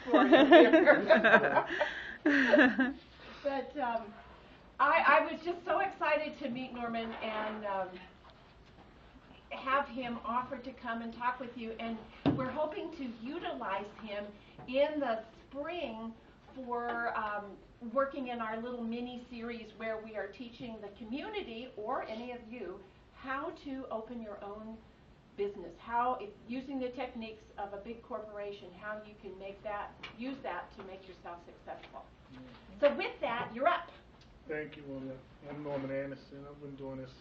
for you here. But I was just so excited to meet Norman and have him offer to come and talk with you, and we're hoping to utilize him in the spring for working in our little mini series where we are teaching the community or any of you how to open your own business, how, if, using the techniques of a big corporation, how you can use that to make yourself successful. So with that, you're up. Thank you, William. I'm Norman Anderson. I've been doing this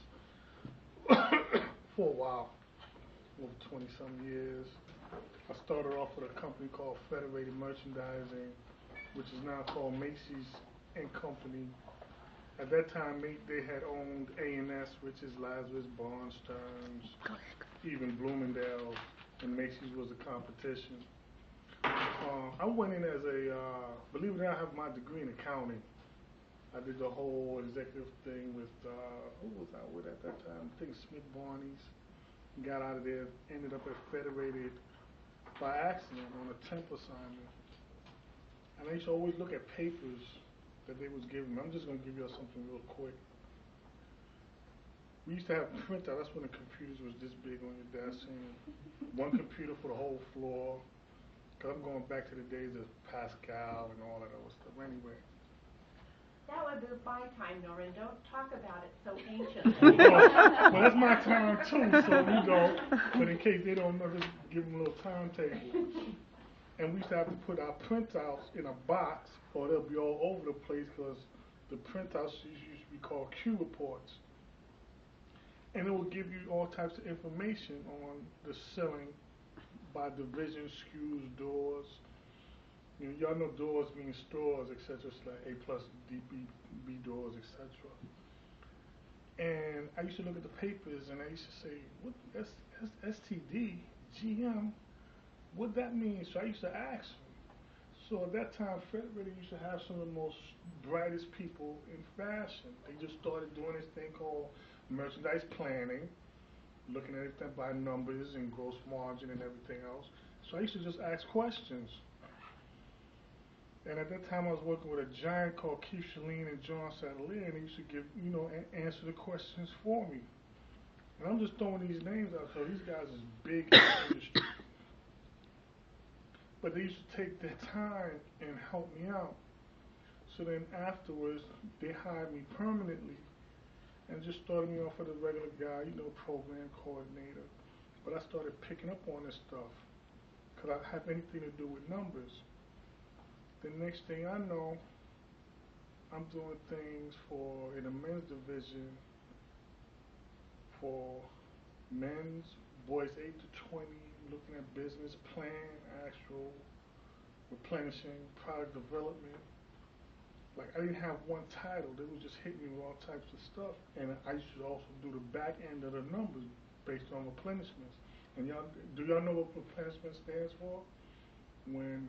for a while, over 20-some years. I started off with a company called Federated Merchandising, which is now called Macy's and Company. At that time, they had owned A&S, which is Lazarus, Barnes, Stearns, even Bloomingdale's, and Macy's was a competition. I went in as a, believe it or not, I have my degree in accounting. I did the whole executive thing with, who was I with at that time? I think Smith Barney's. Got out of there, ended up at Federated by accident on a temp assignment. And I used to always look at papers that they was giving me. I'm just going to give you something real quick. We used to have printout. That's when the computers was this big on your desk, and one computer for the whole floor. Because I'm going back to the days of Pascal and all that other stuff. Anyway. That was my time, Norman. Don't talk about it so anciently. Well, that's my time too, so you know. But in case they don't know, just give them a little timetable. And we used to have to put our printouts in a box, or they'll be all over the place because the printouts used to be called Q reports. And it will give you all types of information on the selling by division, SKUs, doors. You know, y'all know doors mean stores, etc. It's like A plus, D, B doors, etc. And I used to look at the papers and I used to say, what, STD, GM, what that means? So I used to ask them. So at that time, Federated used to have some of the most brightest people in fashion. They just started doing this thing called merchandise planning, looking at everything by numbers and gross margin and everything else. So I used to just ask questions. And at that time, I was working with a giant called Keith Shalene and John Sadler, and they used to give, you know, answer the questions for me. And I'm just throwing these names out, so these guys is big in the industry. But they used to take their time and help me out. So then afterwards, they hired me permanently and just started me off with a regular guy, you know, program coordinator. But I started picking up on this stuff because I have anything to do with numbers. The next thing I know, I'm doing things in the men's division for men's, boys 8 to 20, looking at business plan, actual replenishing, product development. Like, I didn't have one title. They would just hit me with all types of stuff. And I used to also do the back end of the numbers based on replenishments. And do y'all know what replenishment stands for? When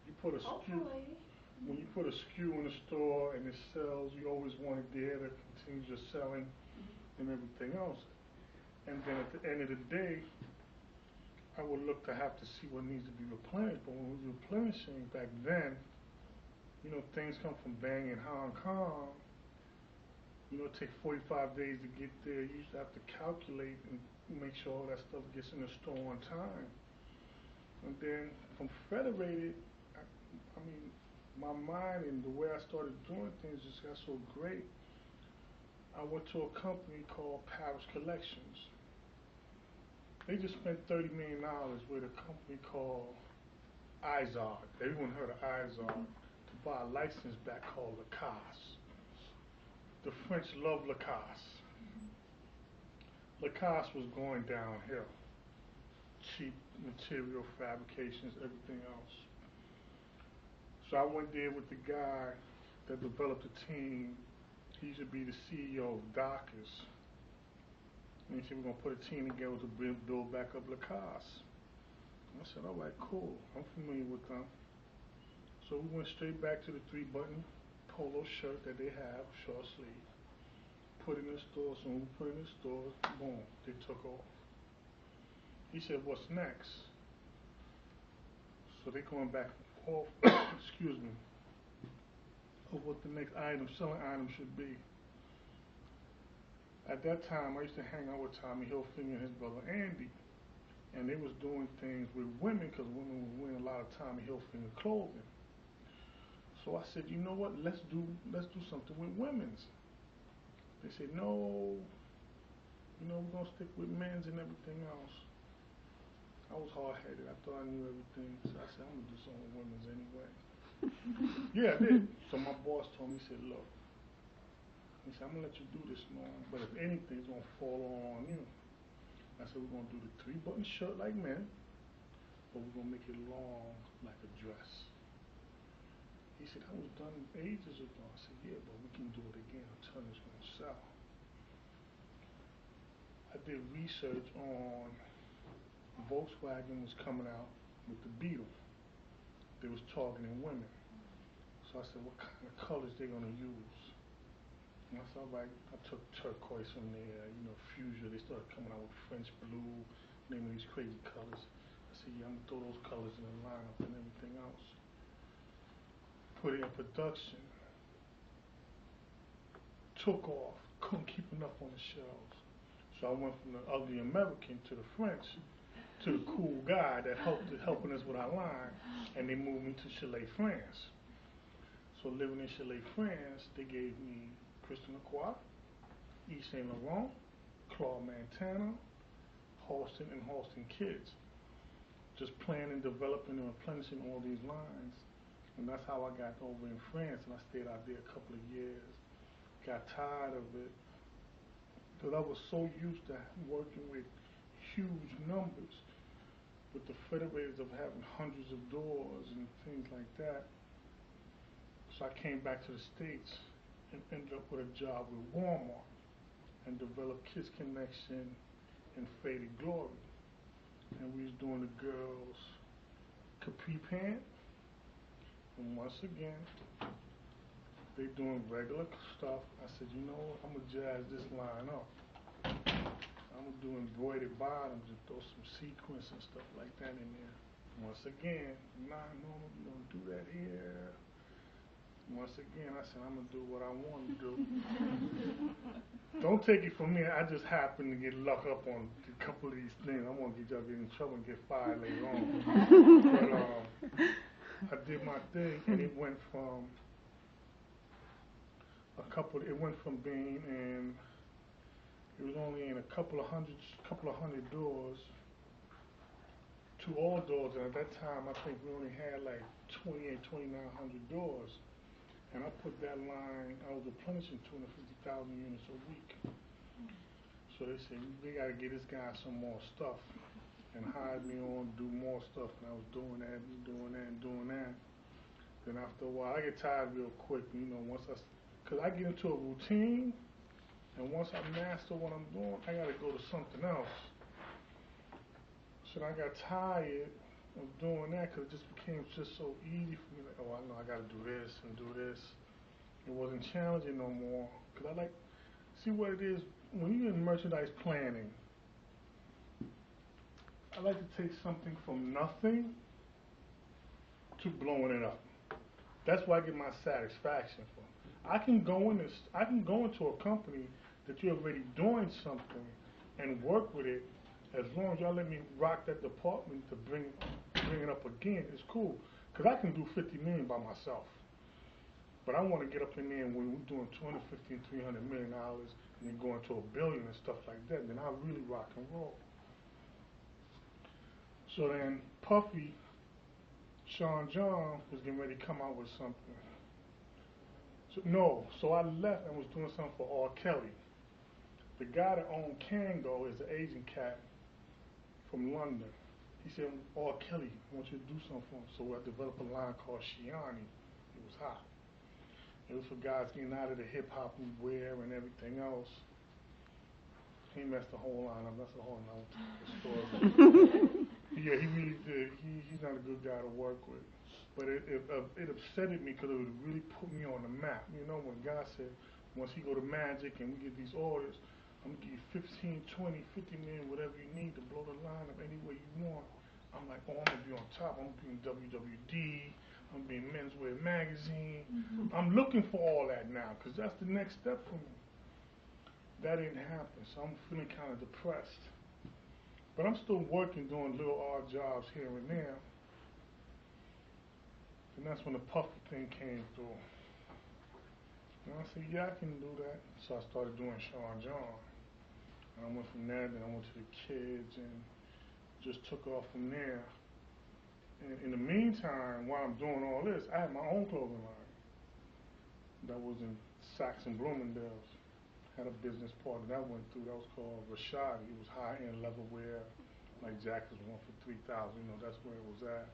you put a SKU, when you put a SKU in the store and it sells, you always want it there to continue your selling and everything else. And then at the end of the day, I would look to have to see what needs to be replenished. But when we were replenishing back then, you know, things come from Bang in Hong Kong. You know, it takes 45 days to get there. You used to have to calculate and make sure all that stuff gets in the store on time. And then from Federated, I mean, my mind and the way I started doing things just got so great. I went to a company called Paris Collections. They just spent $30 million with a company called Izard. Everyone heard of Izard, to buy a license back called Lacoste. The French love Lacoste. Lacoste was going downhill. Cheap material, fabrications, everything else. So I went there with the guy that developed the team. He used to be the CEO of Dockers. And he said, we're going to put a team together to build back up Lacoste. I said, all right, cool. I'm familiar with them. So we went straight back to the 3-button polo shirt that they have, short sleeve. Put it in the store. So when we put it in the store, boom, they took off. He said, what's next? So they're going back and forth, excuse me, of what the next selling item should be. At that time, I used to hang out with Tommy Hilfiger and his brother Andy, and they was doing things with women because women were wearing a lot of Tommy Hilfiger clothing. So I said, you know what? Let's do something with women's. They said, no, we're gonna stick with men's and everything else. I was hard-headed. I thought I knew everything, so I said, I'm gonna do something with women's anyway. Yeah, I did. So my boss told me, he said, look, I'm gonna let you do this, man, but if anything, it's gonna fall on you. I said, we're gonna do the 3-button shirt like men, but we're gonna make it long like a dress. He said, that was done ages ago. I said, yeah, but we can do it again. I'm telling you, it's gonna sell. I did research on Volkswagen was coming out with the Beetle. They was targeting women. So I said, what kind of colors they gonna use? And I said, all right, I took turquoise from there, fuchsia. They started coming out with French blue, naming these crazy colors. I said, yeah, I'm gonna throw those colors in the lineup and everything else. Put it in production. Took off. Couldn't keep enough on the shelves. So I went from the ugly American to the French to the cool guy that helping us with our line, and they moved me to Chalet, France. So living in Chalet, France, they gave me Christian Lacroix, Yves Saint Laurent, Claude Montana, Halston, and Halston Kids. Just planning, developing, and replenishing all these lines. And that's how I got over in France, and I stayed out there a couple of years. Got tired of it, because I was so used to working with huge numbers, with the federators of having hundreds of doors and things like that. So I came back to the States and ended up with a job with Walmart and developed Kids Connection and Faded Glory. And we was doing the girls' capri pant, and once again, they doing regular stuff. I said, you know what, I'm gonna jazz this line up. I'm gonna do embroidered bottoms and throw some sequins and stuff like that in there. Once again, nah, no, we don't do that here. Once again, I said, I'm gonna do what I want to do. Don't take it from me. I just happened to get luck up on a couple of these things. I won't get y'all in trouble and get fired later on. But I did my thing, and it went from being in, it was only in a couple of hundred doors to all doors. And at that time, I think we only had like 2,900 doors. And I put that line, I was replenishing 250,000 units a week. So they said, we gotta get this guy some more stuff, and hired me on to do more stuff. And I was doing that and doing that and doing that. Then after a while, I get tired real quick, because I get into a routine, and once I master what I'm doing, I gotta go to something else. So I got tired of doing that, because it just became so easy for me. Like, oh, I know I gotta do this and do this. It wasn't challenging no more, because see what it is, when you're in merchandise planning, I like to take something from nothing to blowing it up. That's where I get my satisfaction from. I can go into a company that you're already doing something and work with it. As long as y'all let me rock that department to bring it up again, it's cool. Because I can do 50 million by myself. But I want to get up in there, and when we're doing $250 and $300 million and then going to $1 billion and stuff like that, then I really rock and roll. So then Puffy, Sean John was getting ready to come out with something. So I left and was doing something for R. Kelly. The guy that owned Kango is an Asian cat from London. He said, R. Kelly, I want you to do something for him. So I developed a line called Shiani. It was hot. It was for guys getting out of the hip-hop we wear and everything else. He messed the whole line up. That's a whole nother story. Yeah, he really did. He's not a good guy to work with. But it upsetted me, because it would really put me on the map. When God said, once he go to Magic and we get these orders, I'm going to give you 15, 20, 50 million, whatever you need to blow the line up any way you want. I'm like, oh, I'm gonna be on top. I'm gonna be in WWD. I'm gonna be in Menswear Magazine. I'm looking for all that now, because that's the next step for me. That didn't happen, so I'm feeling kind of depressed. But I'm still working, doing little odd jobs here and there. And that's when the puffer thing came through. And I said, yeah, I can do that. So I started doing Sean John. And I went from there, then I went to the kids, and just took off from there. And in the meantime, while I'm doing all this, I had my own clothing line. That was in Saks and Bloomingdale's. Had a business partner that went through. That was called Rashad. It was high-end leather wear, like jackets went for $3,000. You know, that's where it was at.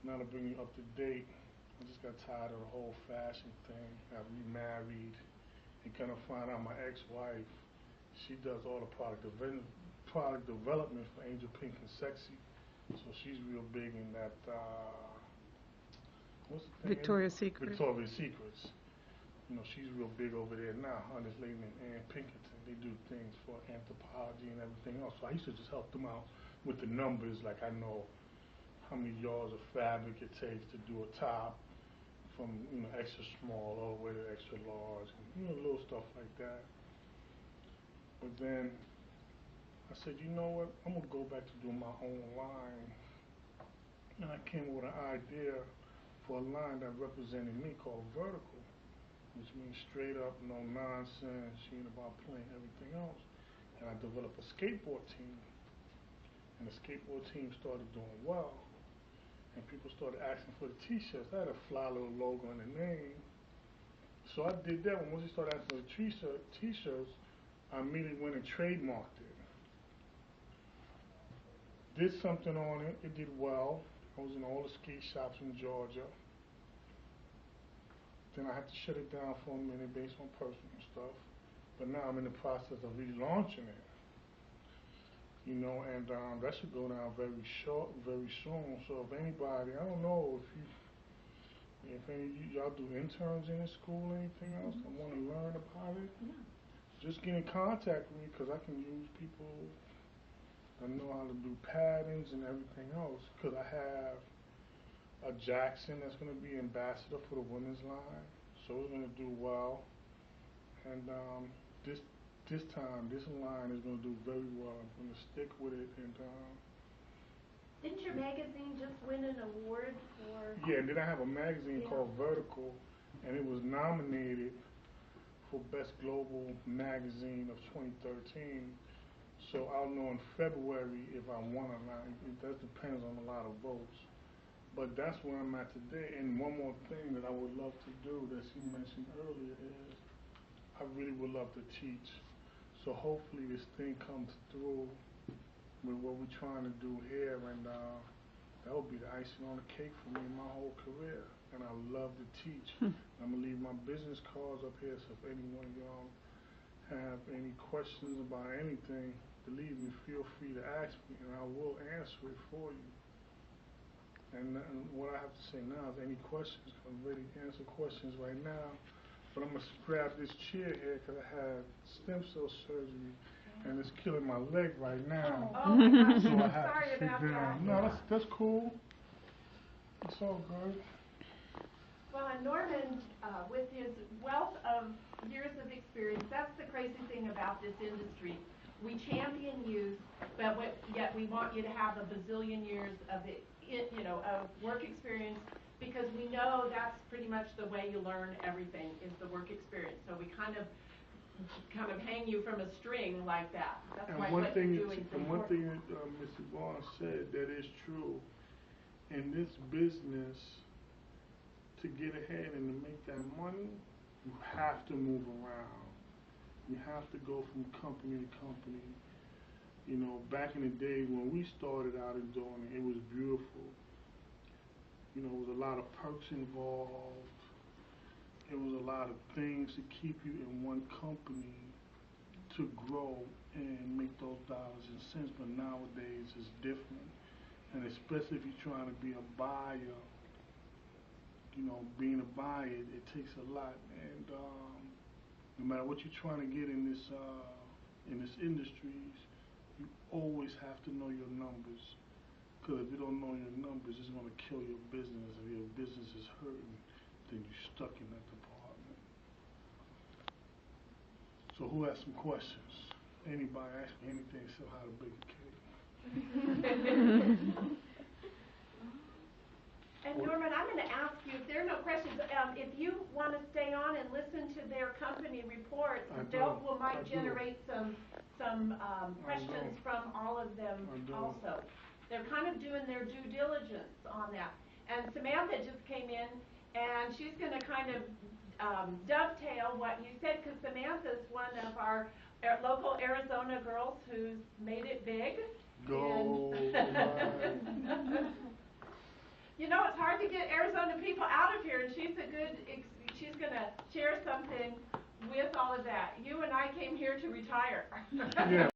Now to bring you up to date, I just got tired of the whole fashion thing. I remarried and kind of find out my ex-wife, she does all the product development for Angel Pink and Sexy. So she's real big in that, what's the thing? Victoria's Secret. Victoria's Secrets. You know, she's real big over there now. This lady named Ann Pinkerton. They do things for anthropology and everything else. So I used to just help them out with the numbers. Like I know how many yards of fabric it takes to do a top from, you know, extra small all the way to extra large. And, you know, little stuff like that. But then I said, you know what? I'm going to go back to doing my own line. And I came up with an idea for a line that represented me called Vertical, which means straight up, no nonsense. She ain't about playing everything else. And I developed a skateboard team. And the skateboard team started doing well. And people started asking for the t-shirts. I had a fly little logo and a name. So I did that. Once they started asking for the t-shirts, I immediately went and trademarked it. Did something on it. It did well. I was in all the ski shops in Georgia. Then I had to shut it down for a minute based on personal stuff. But now I'm in the process of relaunching it. You know, and that should go down very soon. So if anybody, I don't know if any of y'all do interns in the school or anything else and want to learn about it, just get in contact with me, because I can use people that know how to do patterns and everything else. Because I have a Jackson that's going to be ambassador for the women's line, so it's going to do well. And this time, this line is going to do very well. I'm going to stick with it. And didn't your magazine just win an award for? Yeah, and then I have a magazine called Vertical, and it was nominated for Best Global Magazine of 2013. So I'll know in February if I won or not. That depends on a lot of votes. But that's where I'm at today. And one more thing that I would love to do that she mentioned earlier is I really would love to teach. So hopefully this thing comes through with what we're trying to do here, and that will be the icing on the cake for me in my whole career. And I love to teach. I'm going to leave my business cards up here, so if anyone of y'all have any questions about anything, believe me, feel free to ask me, and I will answer it for you. And what I have to say now is any questions, I'm ready to answer questions right now. But I'm going to grab this chair here because I had stem cell surgery, and it's killing my leg right now. Oh my gosh, So I have sorry to sit about down. that. No, that's cool. It's all good. Well, and Norman, with his wealth of years of experience, that's the crazy thing about this industry. We champion youth, but yet we want you to have a bazillion years of of work experience, because we know that's pretty much the way you learn everything is the work experience. So we kind of hang you from a string like that. That's why what you're doing is important. And one thing that Mr. Vaughn said that is true. In this business, to get ahead and to make that money, you have to move around. You have to go from company to company. You know, back in the days when we started out and doing it, it was beautiful. You know, it was a lot of perks involved. It was a lot of things to keep you in one company to grow and make those dollars and cents. But nowadays it's different. And especially if you're trying to be a buyer, you know, being a buyer, it takes a lot. And no matter what you're trying to get in this industries, You always have to know your numbers. Because if you don't know your numbers, it's going to kill your business. If your business is hurting, then you're stuck in that department. So who has some questions? Anybody ask me anything except how to bake a cake? And Norman, I'm going to ask you, if there are no questions, if you want to stay on and listen to their company reports, might generate some questions from all of them also. They're kind of doing their due diligence on that. And Samantha just came in, and she's going to kind of dovetail what you said, because Samantha's one of our local Arizona girls who's made it big. Go. You know, it's hard to get Arizona people out of here, and she's going to share something with all of that. You and I came here to retire. Yeah.